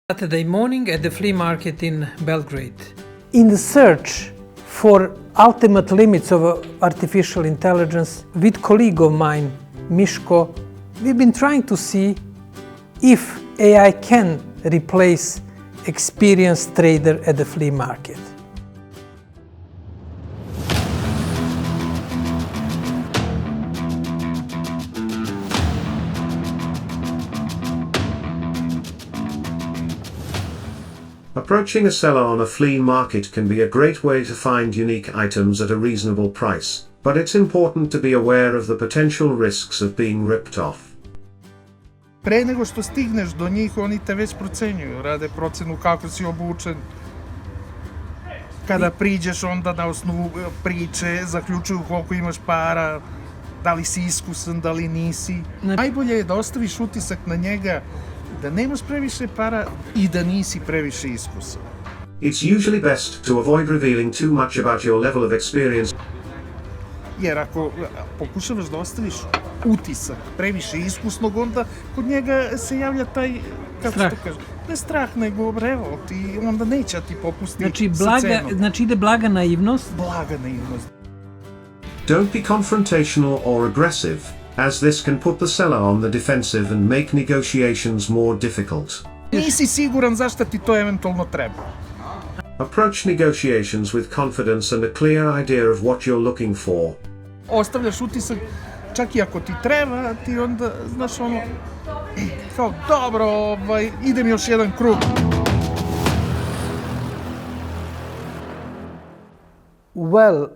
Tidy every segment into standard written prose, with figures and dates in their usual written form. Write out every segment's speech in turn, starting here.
Saturday morning at the flea market in Belgrade. In the search for ultimate limits of artificial intelligence, with colleague of mine, Miško, we've been trying to see if AI can replace experienced trader at the flea market. Approaching a seller on a flea market can be a great way to find unique items at a reasonable price, but it's important to be aware of the potential risks of being ripped off. Pre nego što stigneš do njih, oni te već procenjuju, rade procenu kako si obučen. Kada priđeš, onda na osnovu priče zaključuju koliko imaš para, da li si iskusan, da li nisi. Najbolje je da ostaviš utisak na njega da nemaš previše para i da nisi previše iskusan. It's usually best to avoid revealing too much about your level of experience. Jer ako pokušavaš da ostaviš utisak previše iskusnog, onda kod njega se javlja taj, kako strah. se to kaže, ne strah, nego revolt i onda neće ti popusti Znači ide blaga naivnost. Blaga naivnost. Don't be confrontational or aggressive, as this can put the seller on the defensive and make negotiations more difficult. Nisi siguran zašto ti to eventualno treba. Approach negotiations with confidence and a clear idea of what you're looking for. Ostavljaš utisak, čak i ako ti treba, ti onda, znaš ono, kao dobro, idem još jedan krug. Well,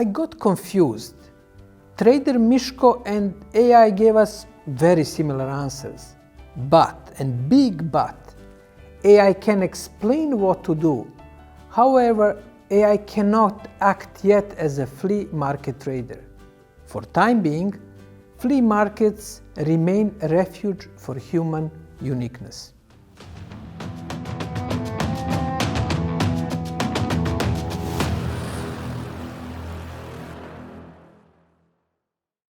I got confused. Trader Miško and AI gave us very similar answers. But, and big but, AI can explain what to do. However, AI cannot act yet as a flea market trader. For time being, flea markets remain a refuge for human uniqueness.